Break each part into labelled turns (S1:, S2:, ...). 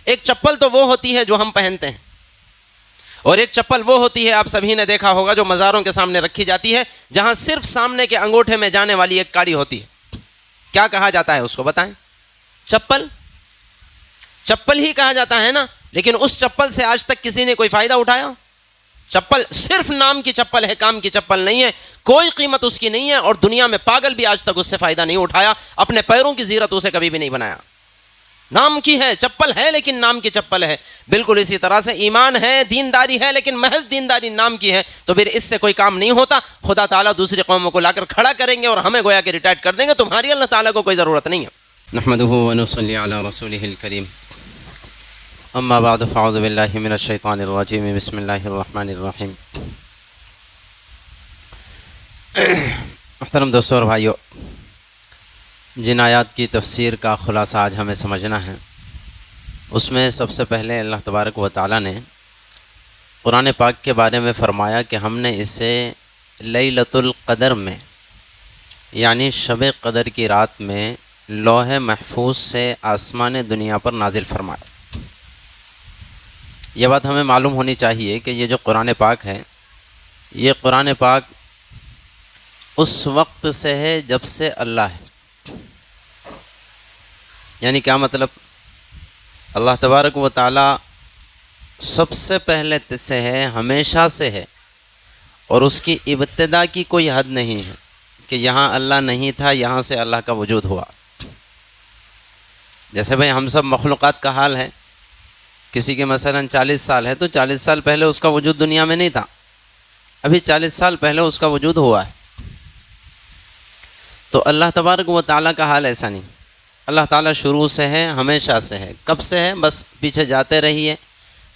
S1: ایک چپل تو وہ ہوتی ہے جو ہم پہنتے ہیں، اور ایک چپل وہ ہوتی ہے، آپ سبھی نے دیکھا ہوگا، جو مزاروں کے سامنے رکھی جاتی ہے، جہاں صرف سامنے کے انگوٹھے میں جانے والی ایک کاڑی ہوتی ہے۔ کیا کہا جاتا ہے اس کو بتائیں؟ چپل۔ چپل ہی کہا جاتا ہے نا، لیکن اس چپل سے آج تک کسی نے کوئی فائدہ اٹھایا؟ چپل صرف نام کی چپل ہے، کام کی چپل نہیں ہے، کوئی قیمت اس کی نہیں ہے، اور دنیا میں پاگل بھی آج تک اس سے فائدہ نہیں اٹھایا، اپنے پیروں کی زیرت اسے کبھی بھی نہیں بنایا۔ نام کی ہے، چپل ہے لیکن نام کی چپل ہے۔ بالکل اسی طرح سے ایمان ہے، دینداری ہے، لیکن محض دینداری نام کی ہے، تو پھر اس سے کوئی کام نہیں ہوتا۔ خدا تعالیٰ دوسری قوموں کو لا کر کھڑا کریں گے اور ہمیں گویا کہ ریٹائر کر دیں گے، تمہاری اللہ تعالیٰ کو کوئی ضرورت نہیں ہے۔ نحمدہ ونصلی علی رسولہ الکریم، اما بعد فاعوذ باللہ من الشیطان الرجیم، بسم اللہ الرحمن الرحیم۔ محترم دوستوں اور بھائیو، جن آیات کی تفسیر کا خلاصہ آج ہمیں سمجھنا ہے، اس میں سب سے پہلے اللہ تبارک و تعالیٰ نے قرآن پاک کے بارے میں فرمایا کہ ہم نے اسے لیلۃ القدر میں، یعنی شب قدر کی رات میں لوح محفوظ سے آسمان دنیا پر نازل فرمایا۔ یہ بات ہمیں معلوم ہونی چاہیے کہ یہ جو قرآن پاک ہے، یہ قرآن پاک اس وقت سے ہے جب سے اللہ ہے۔ یعنی کیا مطلب؟ اللہ تبارک و تعالیٰ سب سے پہلے سے ہے، ہمیشہ سے ہے، اور اس کی ابتدا کی کوئی حد نہیں ہے کہ یہاں اللہ نہیں تھا، یہاں سے اللہ کا وجود ہوا۔ جیسے بھئی ہم سب مخلوقات کا حال ہے، کسی کے مثلا 40 سال ہے تو 40 سال پہلے اس کا وجود دنیا میں نہیں تھا، ابھی 40 سال پہلے اس کا وجود ہوا ہے۔ تو اللہ تبارک و تعالیٰ کا حال ایسا نہیں۔ اللہ تعالیٰ شروع سے ہے، ہمیشہ سے ہے۔ کب سے ہے؟ بس پیچھے جاتے رہیے،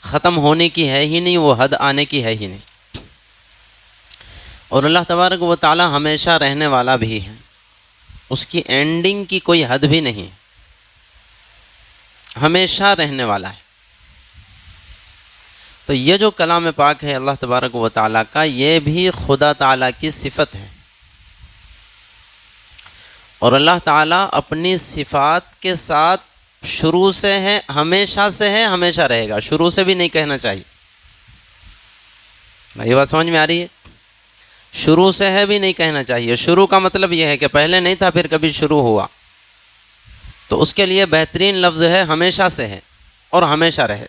S1: ختم ہونے کی ہے ہی نہیں، وہ حد آنے کی ہے ہی نہیں۔ اور اللہ تبارک و تعالیٰ ہمیشہ رہنے والا بھی ہے، اس کی اینڈنگ کی کوئی حد بھی نہیں، ہمیشہ رہنے والا ہے۔ تو یہ جو کلام پاک ہے اللہ تبارک و تعالیٰ کا، یہ بھی خدا تعالیٰ کی صفت ہے، اور اللہ تعالیٰ اپنی صفات کے ساتھ شروع سے ہے، ہمیشہ سے ہے، ہمیشہ رہے گا۔ شروع سے بھی نہیں کہنا چاہیے۔ یہ بات سمجھ میں آ رہی ہے؟ شروع سے ہے بھی نہیں کہنا چاہیے۔ شروع کا مطلب یہ ہے کہ پہلے نہیں تھا پھر کبھی شروع ہوا، تو اس کے لیے بہترین لفظ ہے ہمیشہ سے ہے اور ہمیشہ رہے۔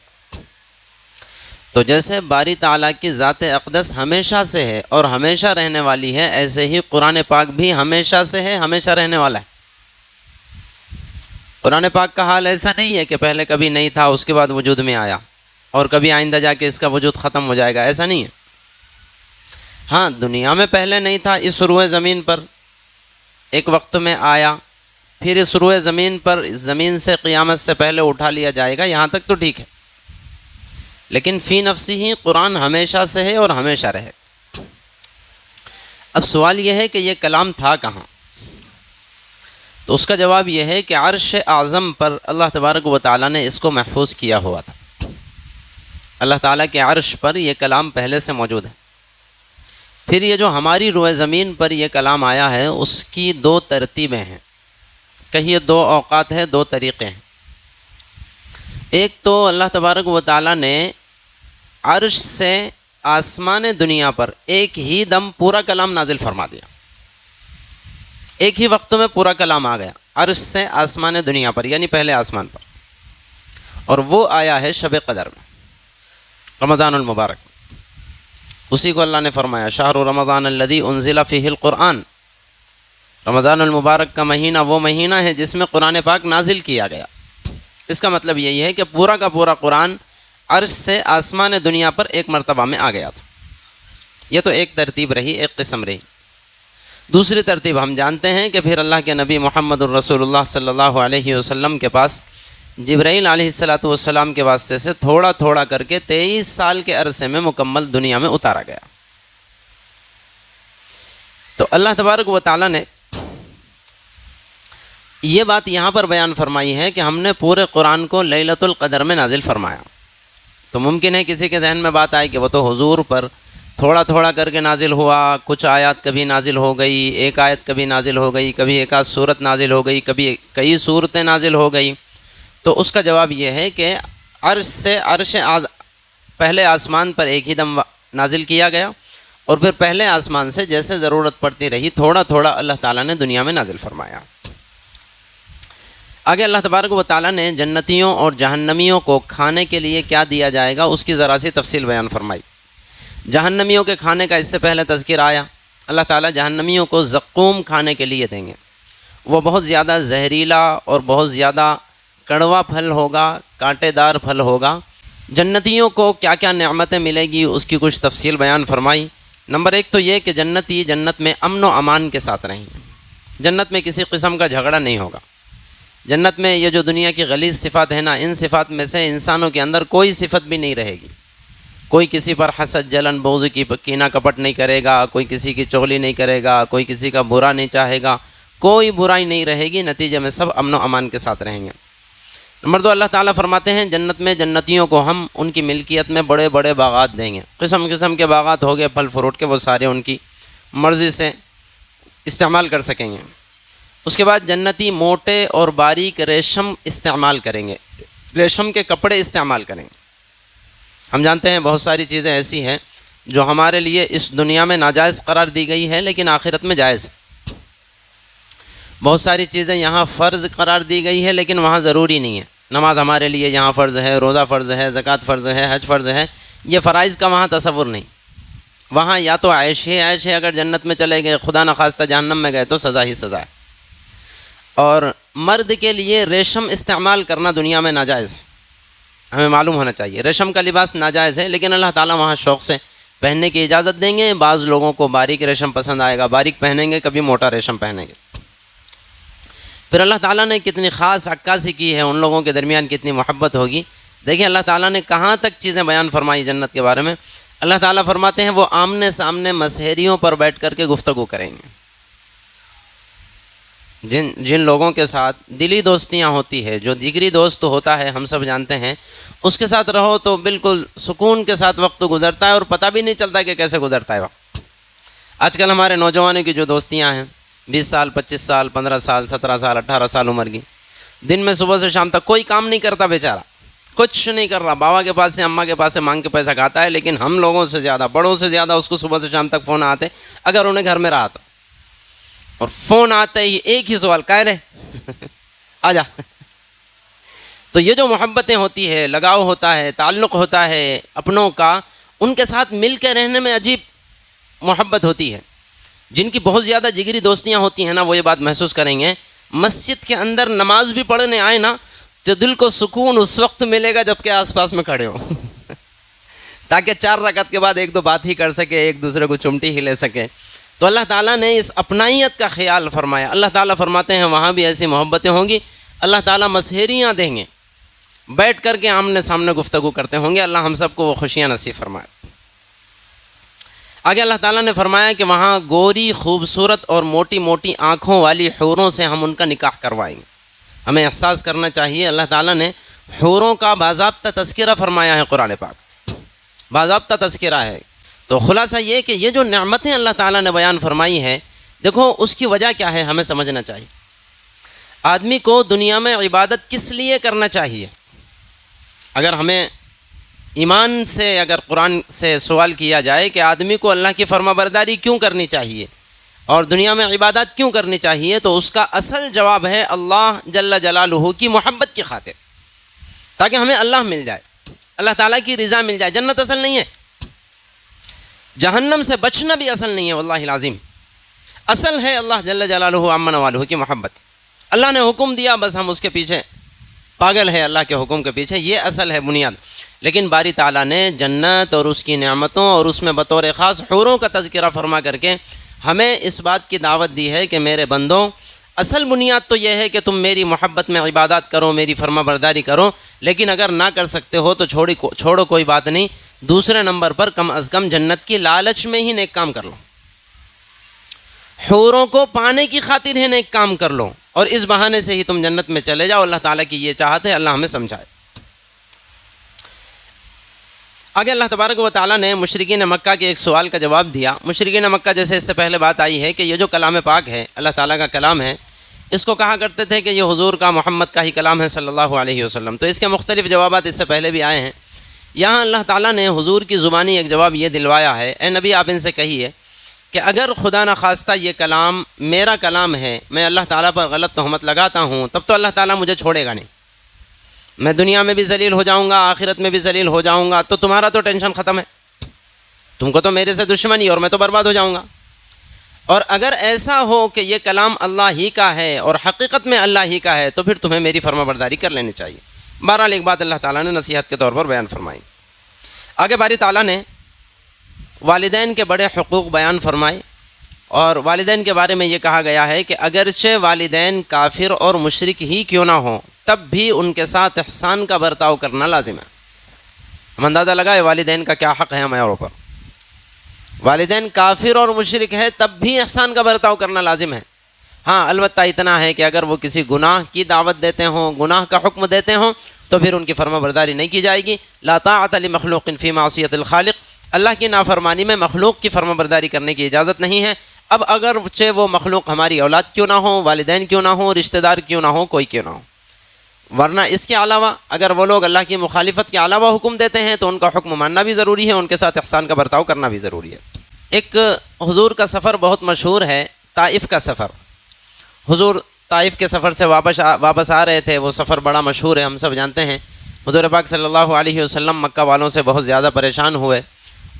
S1: تو جیسے باری تعالیٰ کی ذات اقدس ہمیشہ سے ہے اور ہمیشہ رہنے والی ہے، ایسے ہی قرآن پاک بھی ہمیشہ سے ہے، ہمیشہ رہنے والا ہے۔ قرآن پاک کا حال ایسا نہیں ہے کہ پہلے کبھی نہیں تھا اس کے بعد وجود میں آیا اور کبھی آئندہ جا کے اس کا وجود ختم ہو جائے گا، ایسا نہیں ہے۔ ہاں، دنیا میں پہلے نہیں تھا، اس روئے زمین پر ایک وقت میں آیا، پھر اس روئے زمین پر زمین سے قیامت سے پہلے اٹھا لیا جائے گا، یہاں تک تو ٹھیک ہے، لیکن فی نفسی ہی قرآن ہمیشہ سے ہے اور ہمیشہ رہے۔ اب سوال یہ ہے کہ یہ کلام تھا کہاں؟ تو اس کا جواب یہ ہے کہ عرش اعظم پر اللہ تبارک و تعالیٰ نے اس کو محفوظ کیا ہوا تھا۔ اللہ تعالیٰ کے عرش پر یہ کلام پہلے سے موجود ہے۔ پھر یہ جو ہماری روئے زمین پر یہ کلام آیا ہے، اس کی دو ترتیبیں ہیں، کہیے دو اوقات ہیں، دو طریقے ہیں۔ ایک تو اللہ تبارک و تعالیٰ نے عرش سے آسمان دنیا پر ایک ہی دم پورا کلام نازل فرما دیا، ایک ہی وقت میں پورا کلام آ گیا عرش سے آسمان دنیا پر، یعنی پہلے آسمان پر، اور وہ آیا ہے شب قدر میں، رمضان المبارک۔ اسی کو اللہ نے فرمایا شہر رمضان الذی انزل فیہ القرآن، رمضان المبارک کا مہینہ وہ مہینہ ہے جس میں قرآن پاک نازل کیا گیا۔ اس کا مطلب یہی ہے کہ پورا کا پورا قرآن عرش سے آسمان دنیا پر ایک مرتبہ میں آ گیا تھا۔ یہ تو ایک ترتیب رہی، ایک قسم رہی۔ دوسری ترتیب ہم جانتے ہیں کہ پھر اللہ کے نبی محمد الرسول اللہ صلی اللہ علیہ وسلم کے پاس جبرائیل علیہ السلام کے واسطے سے تھوڑا تھوڑا کر کے 23 سال کے عرصے میں مکمل دنیا میں اتارا گیا۔ تو اللہ تبارک و تعالیٰ نے یہ بات یہاں پر بیان فرمائی ہے کہ ہم نے پورے قرآن کو لیلۃ القدر میں نازل فرمایا۔ تو ممکن ہے کسی کے ذہن میں بات آئے کہ وہ تو حضور پر تھوڑا تھوڑا کر کے نازل ہوا، کچھ آیات کبھی نازل ہو گئی، ایک آیت کبھی نازل ہو گئی، کبھی ایک آدھ سورت نازل ہو گئی، کبھی کئی سورتیں نازل ہو گئی۔ تو اس کا جواب یہ ہے کہ پہلے آسمان پر ایک ہی دم نازل کیا گیا، اور پھر پہلے آسمان سے جیسے ضرورت پڑتی رہی تھوڑا تھوڑا اللہ تعالیٰ نے دنیا میں نازل فرمایا۔ آگے اللہ تبارک و تعالیٰ نے جنتیوں اور جہنمیوں کو کھانے کے لیے کیا دیا جائے گا اس کی ذرا سی تفصیل بیان فرمائی۔ جہنمیوں کے کھانے کا اس سے پہلے تذکر آیا۔ اللہ تعالیٰ جہنمیوں کو زقوم کھانے کے لیے دیں گے، وہ بہت زیادہ زہریلا اور بہت زیادہ کڑوا پھل ہوگا، کانٹے دار پھل ہوگا۔ جنتیوں کو کیا کیا نعمتیں ملے گی اس کی کچھ تفصیل بیان فرمائی۔ نمبر 1 تو یہ کہ جنتی جنت میں امن و امان کے ساتھ رہیں گے، جنت میں کسی قسم کا جھگڑا نہیں ہوگا۔ جنت میں یہ جو دنیا کی غلیظ صفات ہیں نا، ان صفات میں سے انسانوں کے اندر کوئی صفت بھی نہیں رہے گی۔ کوئی کسی پر حسد، جلن، بغض کی کینہ کپٹ نہیں کرے گا، کوئی کسی کی چغلی نہیں کرے گا، کوئی کسی کا برا نہیں چاہے گا، کوئی برائی نہیں رہے گی، نتیجے میں سب امن و امان کے ساتھ رہیں گے۔ نمبر 2 اللہ تعالیٰ فرماتے ہیں جنت میں جنتیوں کو ہم ان کی ملکیت میں بڑے بڑے باغات دیں گے، قسم قسم کے باغات ہو گئے پھل فروٹ کے، وہ سارے ان کی مرضی سے استعمال کر سکیں گے۔ اس کے بعد جنتی موٹے اور باریک ریشم استعمال کریں گے، ریشم کے کپڑے استعمال کریں گے۔ ہم جانتے ہیں بہت ساری چیزیں ایسی ہیں جو ہمارے لیے اس دنیا میں ناجائز قرار دی گئی ہے لیکن آخرت میں جائز ہے۔ بہت ساری چیزیں یہاں فرض قرار دی گئی ہے لیکن وہاں ضروری نہیں ہے۔ نماز ہمارے لیے یہاں فرض ہے، روزہ فرض ہے، زکوٰۃ فرض ہے، حج فرض ہے، یہ فرائض کا وہاں تصور نہیں۔ وہاں یا تو عیش ہی عیش ہے، اگر جنت میں چلے گئے، خدا نخواستہ جہنم میں گئے تو سزا ہی سزا ہے۔ اور مرد کے لیے ریشم استعمال کرنا دنیا میں ناجائز ہے، ہمیں معلوم ہونا چاہیے۔ ریشم کا لباس ناجائز ہے لیکن اللہ تعالیٰ وہاں شوق سے پہننے کی اجازت دیں گے۔ بعض لوگوں کو باریک ریشم پسند آئے گا، باریک پہنیں گے، کبھی موٹا ریشم پہنیں گے۔ پھر اللہ تعالیٰ نے کتنی خاص عکاسی کی ہے، ان لوگوں کے درمیان کتنی محبت ہوگی۔ دیکھیں اللہ تعالیٰ نے کہاں تک چیزیں بیان فرمائی جنت کے بارے میں۔ اللہ تعالیٰ فرماتے ہیں وہ آمنے سامنے مسحریوں پر بیٹھ کر کے گفتگو کریں گے۔ جن لوگوں کے ساتھ دلی دوستیاں ہوتی ہے، جو جگری دوست ہوتا ہے، ہم سب جانتے ہیں، اس کے ساتھ رہو تو بالکل سکون کے ساتھ وقت گزرتا ہے اور پتہ بھی نہیں چلتا کہ کیسے گزرتا ہے وقت۔ آج کل ہمارے نوجوانوں کی جو دوستیاں ہیں، 20 سال، 25 سال، 15 سال، 17 سال، 18 سال عمر کی، دن میں صبح سے شام تک کوئی کام نہیں کرتا بیچارہ، کچھ نہیں کر رہا، بابا کے پاس سے اماں کے پاس سے مانگ کے پیسہ کھاتا ہے، لیکن ہم لوگوں سے زیادہ، بڑوں سے زیادہ اس کو صبح سے شام تک فون آتے اگر انہیں گھر میں رہا تو، اور فون آتے ہی ایک ہی سوال، کہہ رہے آ جا۔ تو یہ جو محبتیں ہوتی ہے، لگاؤ ہوتا ہے، تعلق ہوتا ہے اپنوں کا، ان کے ساتھ مل کے رہنے میں عجیب محبت ہوتی ہے۔ جن کی بہت زیادہ جگری دوستیاں ہوتی ہیں نا، وہ یہ بات محسوس کریں گے، مسجد کے اندر نماز بھی پڑھنے آئے نا تو دل کو سکون اس وقت ملے گا جب کہ آس پاس میں کھڑے ہو، تاکہ 4 رکعت کے بعد 1-2 بات ہی کر سکے، ایک دوسرے کو چمٹی ہی لے سکے۔ تو اللہ تعالیٰ نے اس اپنائیت کا خیال فرمایا۔ اللہ تعالیٰ فرماتے ہیں وہاں بھی ایسی محبتیں ہوں گی، اللہ تعالیٰ مسحریاں دیں گے، بیٹھ کر کے آمنے سامنے گفتگو کرتے ہوں گے۔ اللہ ہم سب کو وہ خوشیاں نصیب فرمائے۔ آگے اللہ تعالیٰ نے فرمایا کہ وہاں گوری، خوبصورت اور موٹی موٹی آنکھوں والی حوروں سے ہم ان کا نکاح کروائیں گے۔ ہمیں احساس کرنا چاہیے اللہ تعالیٰ نے حوروں کا باضابطہ تذکرہ فرمایا ہے، قرآن پاک باضابطہ تذکرہ ہے۔ تو خلاصہ یہ کہ یہ جو نعمتیں اللہ تعالیٰ نے بیان فرمائی ہیں، دیکھو اس کی وجہ کیا ہے ہمیں سمجھنا چاہیے۔ آدمی کو دنیا میں عبادت کس لیے کرنا چاہیے؟ اگر ہمیں ایمان سے، اگر قرآن سے سوال کیا جائے کہ آدمی کو اللہ کی فرما برداری کیوں کرنی چاہیے اور دنیا میں عبادات کیوں کرنی چاہیے، تو اس کا اصل جواب ہے اللہ جل جلالہ کی محبت کی خاطر، تاکہ ہمیں اللہ مل جائے، اللہ تعالیٰ کی رضا مل جائے۔ جنت اصل نہیں ہے، جہنم سے بچنا بھی اصل نہیں ہے، واللہ العظیم اصل ہے اللہ جل جلالہ عما نوالہ کی محبت۔ اللہ نے حکم دیا، بس ہم اس کے پیچھے پاگل ہے، اللہ کے حکم کے پیچھے، یہ اصل ہے بنیاد۔ لیکن باری تعالیٰ نے جنت اور اس کی نعمتوں اور اس میں بطور خاص حوروں کا تذکرہ فرما کر کے ہمیں اس بات کی دعوت دی ہے کہ میرے بندوں، اصل بنیاد تو یہ ہے کہ تم میری محبت میں عبادات کرو، میری فرما برداری کرو، لیکن اگر نہ کر سکتے ہو تو چھوڑو، کوئی بات نہیں۔ دوسرے نمبر پر کم از کم جنت کی لالچ میں ہی نیک کام کر لو، حوروں کو پانے کی خاطر ہی نیک کام کر لو، اور اس بہانے سے ہی تم جنت میں چلے جاؤ۔ اللہ تعالیٰ کی یہ چاہت ہے، اللہ ہمیں سمجھائے۔ آگے اللہ تبارک و تعالیٰ نے مشرکین مکہ کے ایک سوال کا جواب دیا۔ مشرکین مکہ جیسے اس سے پہلے بات آئی ہے کہ یہ جو کلام پاک ہے، اللہ تعالیٰ کا کلام ہے، اس کو کہا کرتے تھے کہ یہ حضور کا محمد کا ہی کلام ہے صلی اللہ علیہ وسلم۔ تو اس کے مختلف جوابات اس سے پہلے بھی آئے ہیں۔ یہاں اللہ تعالیٰ نے حضور کی زبانی ایک جواب یہ دلوایا ہے، اے نبی آپ ان سے کہیے کہ اگر خدا نخواستہ یہ کلام میرا کلام ہے، میں اللہ تعالیٰ پر غلط تہمت لگاتا ہوں، تب تو اللہ تعالیٰ مجھے چھوڑے گا نہیں، میں دنیا میں بھی ذلیل ہو جاؤں گا، آخرت میں بھی ذلیل ہو جاؤں گا، تو تمہارا تو ٹینشن ختم ہے، تم کو تو میرے سے دشمنی اور میں تو برباد ہو جاؤں گا۔ اور اگر ایسا ہو کہ یہ کلام اللہ ہی کا ہے اور حقیقت میں اللہ ہی کا ہے، تو پھر تمہیں میری فرما برداری کر لینی چاہیے۔ بہرحال ایک بات اللہ تعالیٰ نے نصیحت کے طور پر بیان فرمائی۔ آگے باری تعالیٰ نے والدین کے بڑے حقوق بیان فرمائے، اور والدین کے بارے میں یہ کہا گیا ہے کہ اگرچہ والدین کافر اور مشرک ہی کیوں نہ ہوں، تب بھی ان کے ساتھ احسان کا برتاؤ کرنا لازم ہے۔ ہم اندازہ لگائے والدین کا کیا حق ہے ہمارے اوپر۔ والدین کافر اور مشرک ہے تب بھی احسان کا برتاؤ کرنا لازم ہے۔ ہاں البتہ اتنا ہے کہ اگر وہ کسی گناہ کی دعوت دیتے ہوں، گناہ کا حکم دیتے ہوں، تو پھر ان کی فرما برداری نہیں کی جائے گی۔ لا طاعۃ لمخلوق فی معصیۃ الخالق، اللہ کی نافرمانی میں مخلوق کی فرما برداری کرنے کی اجازت نہیں ہے۔ اب اگرچہ وہ مخلوق ہماری اولاد کیوں نہ ہوں، والدین کیوں نہ ہوں، رشتہ دار کیوں نہ ہوں، کوئی کیوں نہ ہو، ورنہ اس کے علاوہ اگر وہ لوگ اللہ کی مخالفت کے علاوہ حکم دیتے ہیں تو ان کا حکم ماننا بھی ضروری ہے، ان کے ساتھ احسان کا برتاؤ کرنا بھی ضروری ہے۔ ایک حضور کا سفر بہت مشہور ہے، طائف کا سفر۔ حضور طائف کے سفر سے واپس آ رہے تھے، وہ سفر بڑا مشہور ہے، ہم سب جانتے ہیں۔ حضور پاک صلی اللہ علیہ وسلم مکہ والوں سے بہت زیادہ پریشان ہوئے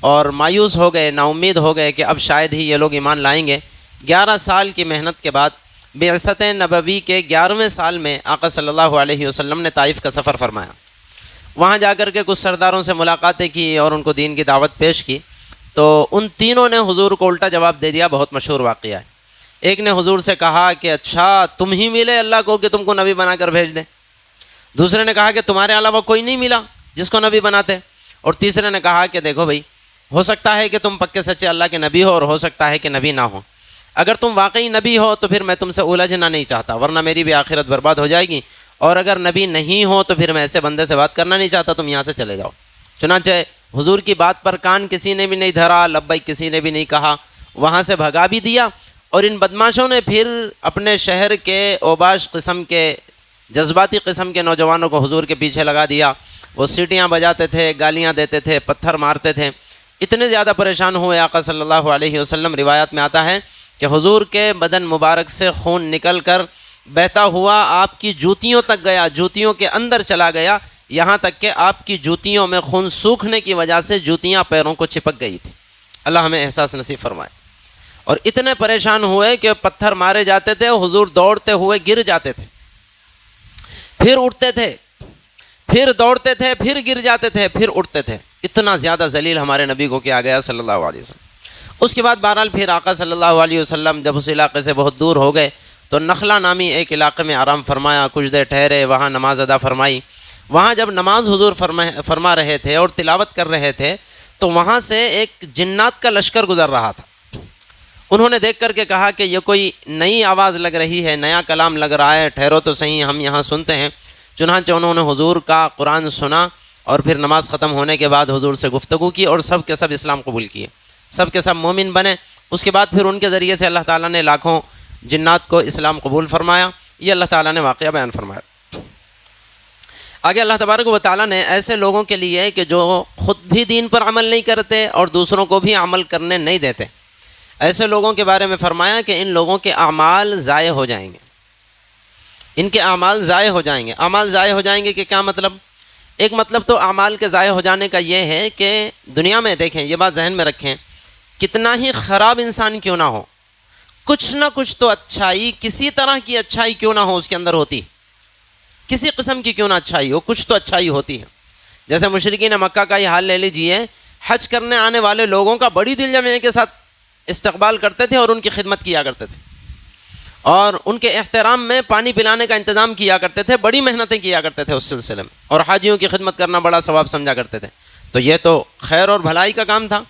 S1: اور مایوس ہو گئے، نا امید ہو گئے کہ اب شاید ہی یہ لوگ ایمان لائیں گے۔ 11 سال کی محنت کے بعد بعثت نبوی کے 11ویں سال میں آقا صلی اللہ علیہ وسلم نے طائف کا سفر فرمایا۔ وہاں جا کر کے کچھ سرداروں سے ملاقاتیں کی اور ان کو دین کی دعوت پیش کی، تو ان تینوں نے حضور کو الٹا جواب دے دیا۔ بہت مشہور واقعہ ہے۔ ایک نے حضور سے کہا کہ اچھا تم ہی ملے اللہ کو کہ تم کو نبی بنا کر بھیج دیں، دوسرے نے کہا کہ تمہارے علاوہ کوئی نہیں ملا جس کو نبی بناتے، اور تیسرے نے کہا کہ دیکھو بھائی، ہو سکتا ہے کہ تم پکے سچے اللہ کے نبی ہو اور ہو سکتا ہے کہ نبی نہ ہو، اگر تم واقعی نبی ہو تو پھر میں تم سے الجھنا نہیں چاہتا، ورنہ میری بھی آخرت برباد ہو جائے گی، اور اگر نبی نہیں ہو تو پھر میں ایسے بندے سے بات کرنا نہیں چاہتا، تم یہاں سے چلے جاؤ۔ چنانچہ حضور کی بات پر کان کسی نے بھی نہیں دھرا، لبیک کسی نے بھی نہیں کہا، وہاں سے بھگا بھی دیا۔ اور ان بدماشوں نے پھر اپنے شہر کے اوباش قسم کے، جذباتی قسم کے نوجوانوں کو حضور کے پیچھے لگا دیا۔ وہ سیٹیاں بجاتے تھے، گالیاں دیتے تھے، پتھر مارتے تھے۔ اتنے زیادہ پریشان ہوئے آقا صلی اللہ علیہ وسلم، روایات میں آتا ہے کہ حضور کے بدن مبارک سے خون نکل کر بہتا ہوا آپ کی جوتیوں تک گیا، جوتیوں کے اندر چلا گیا، یہاں تک کہ آپ کی جوتیوں میں خون سوکھنے کی وجہ سے جوتیاں پیروں کو چپک گئی تھی۔ اللہ ہمیں احساس نصیب فرمائے۔ اور اتنے پریشان ہوئے کہ پتھر مارے جاتے تھے، حضور دوڑتے ہوئے گر جاتے تھے، پھر اٹھتے تھے، پھر دوڑتے تھے، پھر گر جاتے تھے، پھر اٹھتے تھے۔ اتنا زیادہ ذلیل ہمارے نبی کو کیا گیا صلی اللہ علیہ وسلم۔ اس کے بعد بہرحال پھر آقا صلی اللہ علیہ وسلم جب اس علاقے سے بہت دور ہو گئے تو نخلا نامی ایک علاقے میں آرام فرمایا، کچھ دیر ٹھہرے، وہاں نماز ادا فرمائی۔ وہاں جب نماز حضور فرما رہے تھے اور تلاوت کر رہے تھے تو وہاں سے ایک جنات کا لشکر گزر رہا تھا۔ انہوں نے دیکھ کر کے کہا کہ یہ کوئی نئی آواز لگ رہی ہے، نیا کلام لگ رہا ہے، ٹھہرو تو صحیح ہم یہاں سنتے ہیں۔ چنانچہ انہوں نے حضور کا قرآن سنا اور پھر نماز ختم ہونے کے بعد حضور سے گفتگو کی اور سب کے سب اسلام قبول کیے، سب کے سب مومن بنے۔ اس کے بعد پھر ان کے ذریعے سے اللہ تعالیٰ نے لاکھوں جنات کو اسلام قبول فرمایا۔ یہ اللہ تعالیٰ نے واقعہ بیان فرمایا۔ آگے اللہ تبارک و تعالیٰ نے ایسے لوگوں کے لیے کہ جو خود بھی دین پر عمل نہیں کرتے اور دوسروں کو بھی عمل کرنے نہیں دیتے، ایسے لوگوں کے بارے میں فرمایا کہ ان لوگوں کے اعمال ضائع ہو جائیں گے، ان کے اعمال ضائع ہو جائیں گے۔ اعمال ضائع ہو جائیں گے کہ کیا مطلب؟ ایک مطلب تو اعمال کے ضائع ہو جانے کا یہ ہے کہ دنیا میں دیکھیں، یہ بات ذہن میں رکھیں، کتنا ہی خراب انسان کیوں نہ ہو، کچھ نہ کچھ تو اچھائی، کسی طرح کی اچھائی کیوں نہ ہو اس کے اندر ہوتی، کسی قسم کی کیوں نہ اچھائی ہو، کچھ تو اچھائی ہوتی ہے۔ جیسے مشرکین مکہ کا یہ حال لے لیجئے، حج کرنے آنے والے لوگوں کا بڑی دل جمعی کے ساتھ استقبال کرتے تھے اور ان کی خدمت کیا کرتے تھے، اور ان کے احترام میں پانی پلانے کا انتظام کیا کرتے تھے، بڑی محنتیں کیا کرتے تھے اس سلسلے میں، اور حاجیوں کی خدمت کرنا بڑا ثواب سمجھا کرتے تھے۔ تو یہ تو خیر اور بھلائی کا کام تھا۔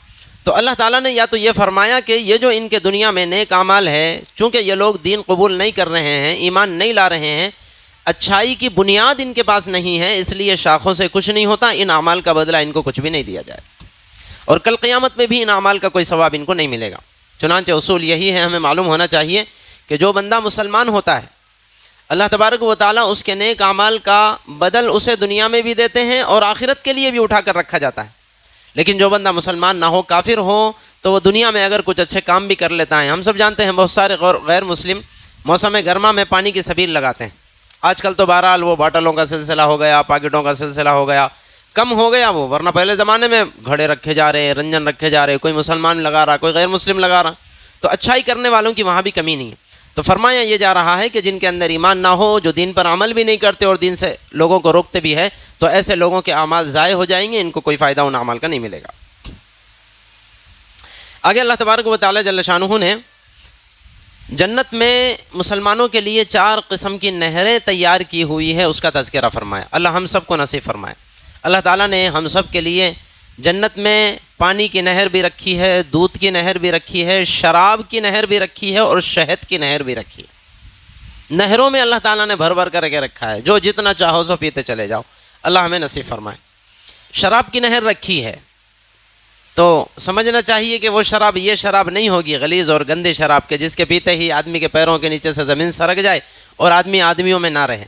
S1: تو اللہ تعالیٰ نے یا تو یہ فرمایا کہ یہ جو ان کے دنیا میں نیک اعمال ہے، چونکہ یہ لوگ دین قبول نہیں کر رہے ہیں، ایمان نہیں لا رہے ہیں، اچھائی کی بنیاد ان کے پاس نہیں ہے، اس لیے شاخوں سے کچھ نہیں ہوتا، ان اعمال کا بدلہ ان کو کچھ بھی نہیں دیا جائے، اور کل قیامت میں بھی ان اعمال کا کوئی ثواب ان کو نہیں ملے گا۔ چنانچہ اصول یہی ہے، ہمیں معلوم ہونا چاہیے کہ جو بندہ مسلمان ہوتا ہے اللہ تبارک و تعالیٰ اس کے نیک اعمال کا بدل اسے دنیا میں بھی دیتے ہیں اور آخرت کے لیے بھی اٹھا کر رکھا جاتا ہے. لیکن جو بندہ مسلمان نہ ہو، کافر ہو، تو وہ دنیا میں اگر کچھ اچھے کام بھی کر لیتا ہے. ہم سب جانتے ہیں بہت سارے غیر مسلم موسم گرما میں پانی کی سبیل لگاتے ہیں. آج کل تو بہرحال وہ باٹلوں کا سلسلہ ہو گیا، پاکٹوں کا سلسلہ ہو گیا، کم ہو گیا وہ، ورنہ پہلے زمانے میں گھڑے رکھے جا رہے، رنجن رکھے جا رہے، کوئی مسلمان لگا رہا، کوئی غیر مسلم لگا رہا. تو اچھائی کرنے والوں کی وہاں بھی کمی نہیں ہے. تو فرمایا یہ جا رہا ہے کہ جن کے اندر ایمان نہ ہو، جو دین پر عمل بھی نہیں کرتے اور دین سے لوگوں کو روکتے بھی ہے، تو ایسے لوگوں کے اعمال ضائع ہو جائیں گے، ان کو کوئی فائدہ ان اعمال کا نہیں ملے گا. آگے اللہ تبارک و تعالی جل شانہ نے جنت میں مسلمانوں کے لیے 4 قسم کی نہریں تیار کی ہوئی ہے، اس کا تذکرہ فرمایا. اللہ ہم سب کو نصیب فرمائے. اللہ تعالیٰ نے ہم سب کے لیے جنت میں پانی کی نہر بھی رکھی ہے، دودھ کی نہر بھی رکھی ہے، شراب کی نہر بھی رکھی ہے اور شہد کی نہر بھی رکھی ہے. نہروں میں اللہ تعالیٰ نے بھر بھر کر کے رکھا ہے، جو جتنا چاہو سو پیتے چلے جاؤ. اللہ ہمیں نصیب فرمائے. شراب کی نہر رکھی ہے تو سمجھنا چاہیے کہ وہ شراب یہ شراب نہیں ہوگی غلیظ اور گندی شراب کے جس کے پیتے ہی آدمی کے پیروں کے نیچے سے زمین سرک جائے اور آدمی آدمیوں میں نہ رہے،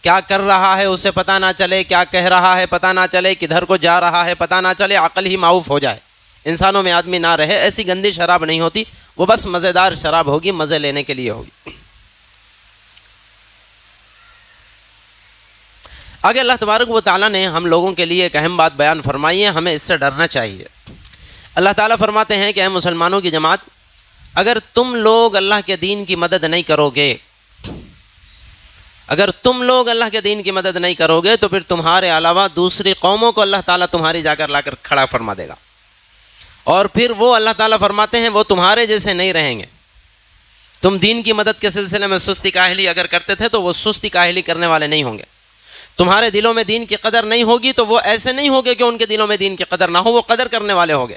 S1: کیا کر رہا ہے اسے پتہ نہ چلے، کیا کہہ رہا ہے پتہ نہ چلے، کدھر کو جا رہا ہے پتہ نہ چلے، عقل ہی معاف ہو جائے، انسانوں میں آدمی نہ رہے. ایسی گندی شراب نہیں ہوتی، وہ بس مزیدار شراب ہوگی، مزے لینے کے لیے ہوگی. آگے اللہ تبارک و تعالیٰ نے ہم لوگوں کے لیے ایک اہم بات بیان فرمائی ہے، ہمیں اس سے ڈرنا چاہیے. اللہ تعالیٰ فرماتے ہیں کہ اے مسلمانوں کی جماعت، اگر تم لوگ اللہ کے دین کی مدد نہیں کرو گے، اگر تم لوگ اللہ کے دین کی مدد نہیں کرو گے تو پھر تمہارے علاوہ دوسری قوموں کو اللہ تعالیٰ تمہاری جا کر لا کر کھڑا فرما دے گا، اور پھر وہ اللہ تعالیٰ فرماتے ہیں وہ تمہارے جیسے نہیں رہیں گے. تم دین کی مدد کے سلسلے میں سستی کاہلی اگر کرتے تھے تو وہ سستی کاہلی کرنے والے نہیں ہوں گے. تمہارے دلوں میں دین کی قدر نہیں ہوگی تو وہ ایسے نہیں ہوگے کہ ان کے دلوں میں دین کی قدر نہ ہو، وہ قدر کرنے والے ہوں گے.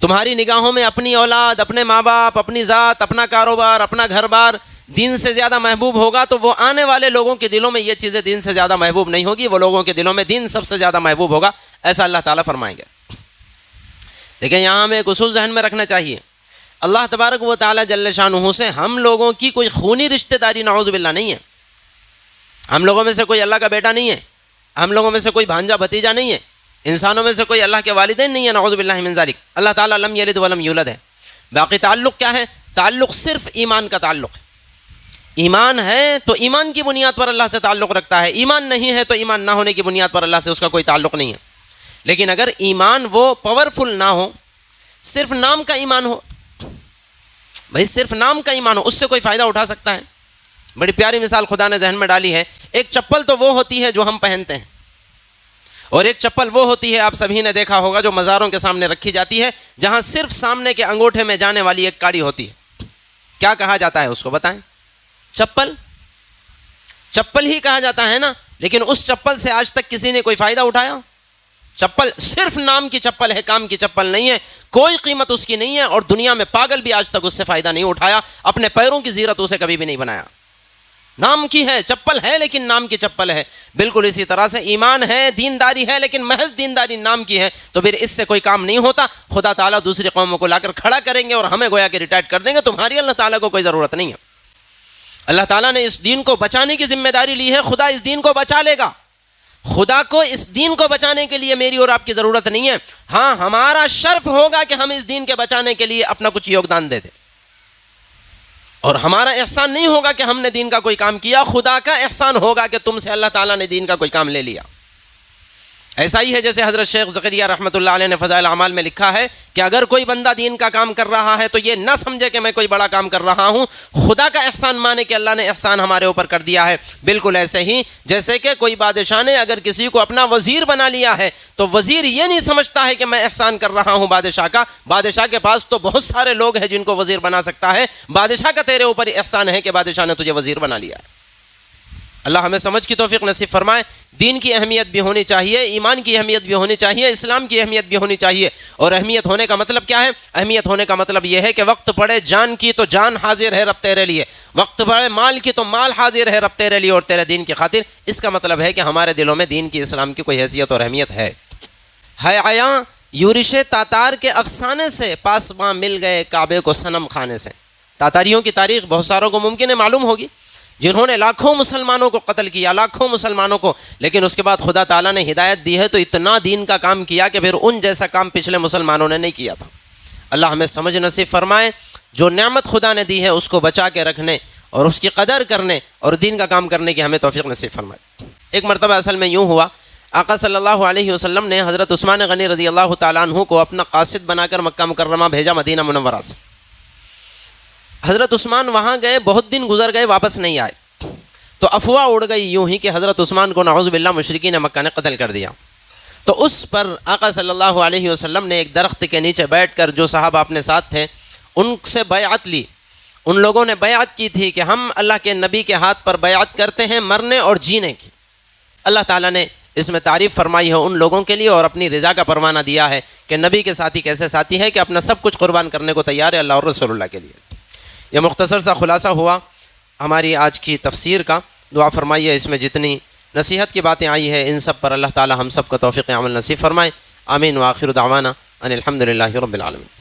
S1: تمہاری نگاہوں میں اپنی اولاد، اپنے ماں باپ، اپنی ذات، اپنا کاروبار، اپنا گھر بار دین سے زیادہ محبوب ہوگا تو وہ آنے والے لوگوں کے دلوں میں یہ چیزیں دین سے زیادہ محبوب نہیں ہوگی، وہ لوگوں کے دلوں میں دین سب سے زیادہ محبوب ہوگا. ایسا اللہ تعالیٰ فرمائیں گے. لیکن یہاں ہمیں ایک اصول ذہن میں رکھنا چاہیے، اللہ تبارک و تعالیٰ جل شانہ سے ہم لوگوں کی کوئی خونی رشتہ داری نعوذ باللہ نہیں ہے. ہم لوگوں میں سے کوئی اللہ کا بیٹا نہیں ہے، ہم لوگوں میں سے کوئی بھانجا بھتیجا نہیں ہے، انسانوں میں سے کوئی اللہ کے والدین نہیں ہے، نعوذ باللہ من ذالک. اللہ تعالیٰ لم یلد ولم یولد ہے. باقی تعلق کیا ہے؟ تعلق صرف ایمان کا تعلق ہے. ایمان ہے تو ایمان کی بنیاد پر اللہ سے تعلق رکھتا ہے، ایمان نہیں ہے تو ایمان نہ ہونے کی بنیاد پر اللہ سے اس کا کوئی تعلق نہیں ہے. لیکن اگر ایمان وہ پاورفل نہ ہو، صرف نام کا ایمان ہو، بھائی صرف نام کا ایمان ہو، اس سے کوئی فائدہ اٹھا سکتا ہے؟ بڑی پیاری مثال خدا نے ذہن میں ڈالی ہے. ایک چپل تو وہ ہوتی ہے جو ہم پہنتے ہیں، اور ایک چپل وہ ہوتی ہے آپ سبھی نے دیکھا ہوگا جو مزاروں کے سامنے رکھی جاتی ہے، جہاں صرف سامنے کے انگوٹھے میں جانے والی ایک کاڑی ہوتی ہے. کیا کہا جاتا ہے اس کو بتائیں؟ چپل. چپل ہی کہا جاتا ہے نا. لیکن اس چپل سے آج تک کسی نے کوئی فائدہ اٹھایا؟ چپل صرف نام کی چپل ہے، کام کی چپل نہیں ہے، کوئی قیمت اس کی نہیں ہے، اور دنیا میں پاگل بھی آج تک اس سے فائدہ نہیں اٹھایا، اپنے پیروں کی زیرت اسے کبھی بھی نہیں بنایا. نام کی ہے، چپل ہے لیکن نام کی چپل ہے. بالکل اسی طرح سے ایمان ہے، دینداری ہے، لیکن محض دینداری نام کی ہے تو پھر اس سے کوئی کام نہیں ہوتا. خدا تعالیٰ دوسری قوموں کو لا کر کھڑا کریں گے اور ہمیں گویا کہ ریٹائر کر دیں گے. تمہاری اللہ تعالیٰ کو کوئی ضرورت نہیں ہے. اللہ تعالیٰ نے اس دین کو بچانے کی ذمہ داری لی ہے، خدا اس دین کو بچا لے گا. خدا کو اس دین کو بچانے کے لیے میری اور آپ کی ضرورت نہیں ہے. ہاں ہمارا شرف ہوگا کہ ہم اس دین کے بچانے کے لیے اپنا کچھ یوگدان دے دیں، اور ہمارا احسان نہیں ہوگا کہ ہم نے دین کا کوئی کام کیا، خدا کا احسان ہوگا کہ تم سے اللہ تعالیٰ نے دین کا کوئی کام لے لیا. ایسا ہی ہے جیسے حضرت شیخ زکریا رحمۃ اللہ علیہ نے فضائل اعمال میں لکھا ہے کہ اگر کوئی بندہ دین کا کام کر رہا ہے تو یہ نہ سمجھے کہ میں کوئی بڑا کام کر رہا ہوں، خدا کا احسان مانے کہ اللہ نے احسان ہمارے اوپر کر دیا ہے. بالکل ایسے ہی جیسے کہ کوئی بادشاہ نے اگر کسی کو اپنا وزیر بنا لیا ہے تو وزیر یہ نہیں سمجھتا ہے کہ میں احسان کر رہا ہوں بادشاہ کا. بادشاہ کے پاس تو بہت سارے لوگ ہیں جن کو وزیر بنا سکتا ہے، بادشاہ کا تیرے اوپر احسان ہے کہ بادشاہ نے تجھے وزیر بنا لیا ہے. اللہ ہمیں سمجھ کی توفیق نصیب فرمائے. دین کی اہمیت بھی ہونی چاہیے، ایمان کی اہمیت بھی ہونی چاہیے، اسلام کی اہمیت بھی ہونی چاہیے. اور اہمیت ہونے کا مطلب کیا ہے؟ اہمیت ہونے کا مطلب یہ ہے کہ وقت پڑے جان کی تو جان حاضر ہے رب تیرے لیے، وقت پڑے مال کی تو مال حاضر ہے رب تیرے لیے اور تیرے دین کی خاطر. اس کا مطلب ہے کہ ہمارے دلوں میں دین کی، اسلام کی کوئی حیثیت اور اہمیت ہے. عیاں یورش تاتار کے افسانے سے پاسباں مل گئے کعبے کو صنم خانے سے. تاتاریوں کی تاریخ بہت ساروں کو ممکن ہے معلوم ہوگی. جنہوں نے لاکھوں مسلمانوں کو قتل کیا، لاکھوں مسلمانوں کو، لیکن اس کے بعد خدا تعالیٰ نے ہدایت دی ہے تو اتنا دین کا کام کیا کہ پھر ان جیسا کام پچھلے مسلمانوں نے نہیں کیا تھا۔ اللہ ہمیں سمجھ نصیب فرمائے، جو نعمت خدا نے دی ہے اس کو بچا کے رکھنے اور اس کی قدر کرنے اور دین کا کام کرنے کی ہمیں توفیق نصیب فرمائے۔ ایک مرتبہ اصل میں یوں ہوا، آقا صلی اللہ علیہ وسلم نے حضرت عثمان غنی رضی اللہ تعالیٰ عنہ کو اپنا قاصد بنا کر مکہ مکرمہ بھیجا مدینہ منورہ سے۔ حضرت عثمان وہاں گئے، بہت دن گزر گئے، واپس نہیں آئے، تو افواہ اڑ گئی یوں ہی کہ حضرت عثمان کو نعوذ باللہ مشرکین مکہ نے قتل کر دیا۔ تو اس پر آقا صلی اللہ علیہ وسلم نے ایک درخت کے نیچے بیٹھ کر جو صحابہ اپنے ساتھ تھے ان سے بیعت لی۔ ان لوگوں نے بیعت کی تھی کہ ہم اللہ کے نبی کے ہاتھ پر بیعت کرتے ہیں مرنے اور جینے کی۔ اللہ تعالیٰ نے اس میں تعریف فرمائی ہے ان لوگوں کے لیے اور اپنی رضا کا پروانہ دیا ہے کہ نبی کے ساتھی کیسے ساتھی ہے کہ اپنا سب کچھ قربان کرنے کو تیار ہے اللہ اور رسول اللہ کے لیے۔ یہ مختصر سا خلاصہ ہوا ہماری آج کی تفسیر کا۔ دعا فرمائیے اس میں جتنی نصیحت کی باتیں آئی ہے ان سب پر اللہ تعالی ہم سب کو توفیق عمل نصیب فرمائے۔ آمین وآخر دعوانا ان الحمد للہ رب العالمین۔